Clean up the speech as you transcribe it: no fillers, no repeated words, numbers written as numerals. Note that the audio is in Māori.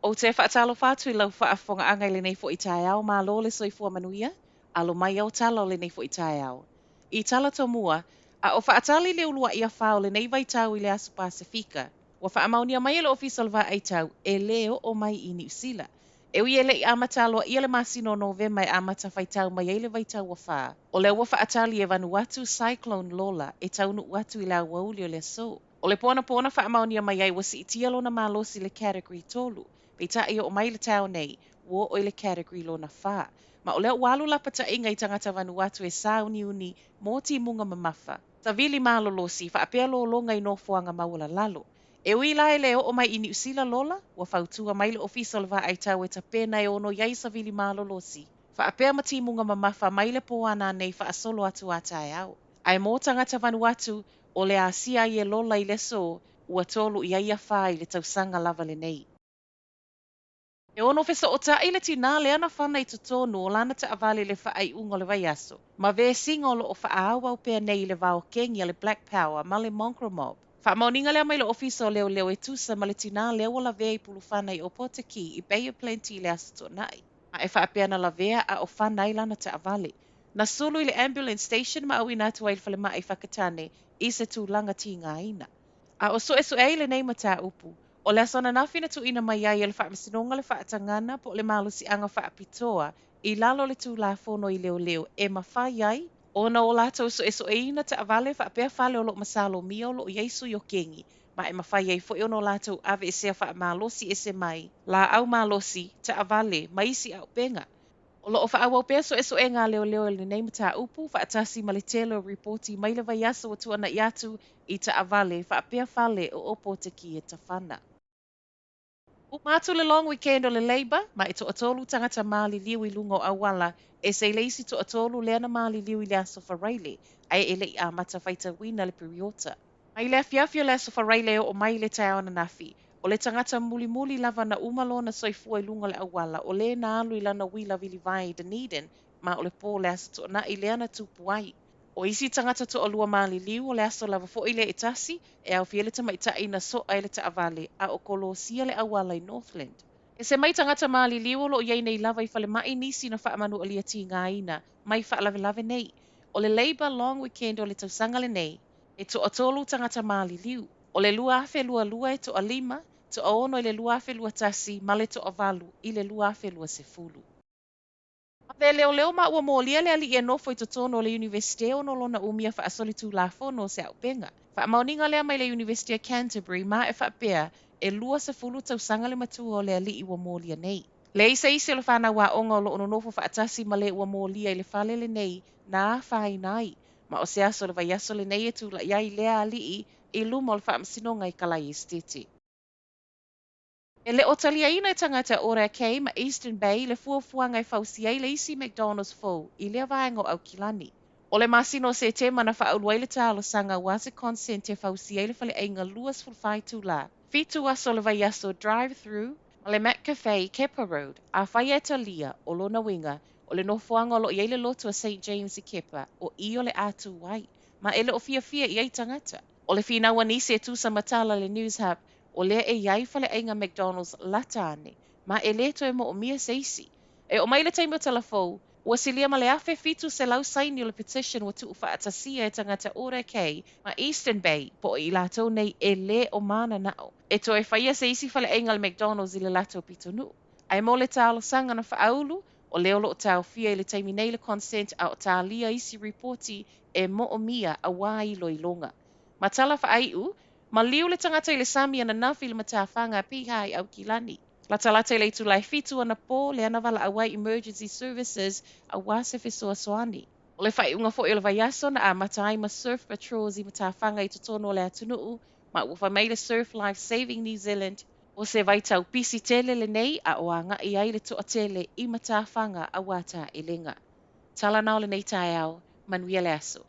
O te whaatalo whātui lau whaafonga angai le nei fo i tae au, mā lo le soifua manuia, alo mai au talo le nei fo i tae au. I tala to mua, a o whaatali le ulua ia whao le nei vai tau i le asu Pasifika, wa whaamaunia mai le official va ai tau e leo o mai i New Zealand. E ui ele i amatalo ia le masino Novemba e amata whai tau mai ele vai tau wa wha. O le ua whaatali e Vanuatu Cyclone Lola e tau nu watu i la wauli o le so. O le pona whaamaunia mai ai wasi i tia lona malosi le category tolu. Pei tai o mai le tau nei, wo o le category lona wha. Ma o lea walu lapa ta inga i tangata Vanuatu e sa uni mō ti munga mamafa. Ta vili malolosi, wha apea lo longa i no fuanga maula lalo. E ui lai leo o mai i New Zealand lola, wa whautua mai le official va ai tau e ta pena e ono iai sa vili malolosi. Wha apea ma ti munga mamafa mai le poana nei wha asolo atu atai au. Ai mō tangata Vanuatu, o le asia i e lola i le so, ua tolu i aia wha i le tausanga lava le nei. E ono fesa o ta ile tina le ana whana i tonu o lana ta avale le wha ai ungo le vai aso. Ma ve singa o lo o wha awa o pēr nei le vao kengi le Black Power ma le Mongrel Mob. Wha mauninga lea mai le ofisa o leo leo e tusa ma le tina leo o la vea i pulu whana i o Potaki i Bay of Plenty le aso tonai. Ma e wha apea na la vea a o whana i lana ta avale. Na sulu i le ambulance station ma au ina atu ai whale mai whakatane i se tūlanga ti ngā ina. A o so e so e le nei mata upu. O le asona nafina tu ina mai ai le whaamasinoga le whaatangana po le malusi anga whaapitoa i lalo le tū la fono i leo leo e mawhai ai. O na o lato so e so e ina ta avale whaapea whale o lo masalo mia o lo Yesu yo kengi. Ma e mawhai ai fo e ono lato ave e sea whaamalosi e se mai. La au malosi ta avale maisi au penga. O lo o whaawau pea so e so e ngā leo leo le nei mata upu whaatasi ma le telo reporti mai le vai aso o tuana i atu i ta avale whaapea whale o opo te ki e ta whana. O mātu le long weekend o le Labour, ma e to atolu tangata māli liu i lungo awala, e se leisi to atolu leana māli liu i le aso whareile, ai e le i a mata whaita wina le periota. Mai le afiafio le aso whareile o mai le tau na nafi, o le tangata muli muli lava na umalo na soifua i lungo le awala, o le na alu i lana wila vili vai i Dunedin, ma o le pō le aso to na i leana tupu ai. O isi tangata to alua mali liu o le aso lava fo ile itasi e au fiele tama ita ina so aile ta avale a o kolo sia le awala i Northland. E se mai tangata mali liu o lo iei nei lava i fale mai nisi na wha manu alia ti ngā ina, mai wha lave lave nei. O le Labour long weekend o le tausanga le nei, e to atolu tangata mali liu. O le lua afe lua lua e to a lima, to a ono i le lua afe lua tasi, ma le to avalu i le lua afe lua se fulu. Ve leo leo ma ua molia le ali e nofo i totono le Universite o no lona umia wha asoli tu la fono se au penga. Wha mauninga lea mai le Universite Canterbury ma e wha pea e lua se fulu tau sanga le matua o le ali i ua molia nei. Le isa isi le whana wa onga o lo ono nofo wha atasi ma le ua molia i le whale le nei na whai nai. Ma o se aso le vai aso le nei e tu la iai lea ali i luma o le wha amasinonga i kalai esteti. E le o talia ina e tangata ora kei ma Eastern Bay le fuafuanga i fausi ai le isi McDonald's fo i lea vaenga o Aukilani. O le masino se te mana wha auluai le talo sanga wase consent e fausi ai le fale ainga luas fulfai tu la. Fitu aso le vai aso drive-through ma le Mac Cafe Kepa Road a whai e talia o lona winga o le nofuanga o lo i le lotu a St. James i Kepa o i o le atu wai. Ma ele o fia i ai tangata. O le fina wanisi e tu sa matala le News Hub o lea e iai fale ainga McDonald's latane, ma e leto e mo o mia seisi. E o mai le taimo telefou, ua silia ma le afe fitu se lau saini o le petition wa tu ufa atasia e tangata ora kei, ma Eastern Bay, po i lato nei e le o mana nao. E to e whaia seisi fale ainga le McDonald's i le lato pitonu. Ai mo le talo sanga na whaaulu, o leo lo o tau fia i le taimi nei le consent a o talia isi reporti e mo o mia a wai lo i longa. Ma tala whaaiu, ma liu le tangata i le sami ana nafi le matawhanga piha i Aukilani. La talata i le tu lai fitu ana po le ana wala awai emergency services a wase fesoa soani. O le whai unga fo i le vaiaso na a matai ma surf patrols i matawhanga i totono le atunuu, ma ufa mai le Surf Life Saving New Zealand, o se vai tau pisi tele le nei a o anga i ai le toa tele i matawhanga a wata i lenga. Tala nao le nei tai au, manuia le aso.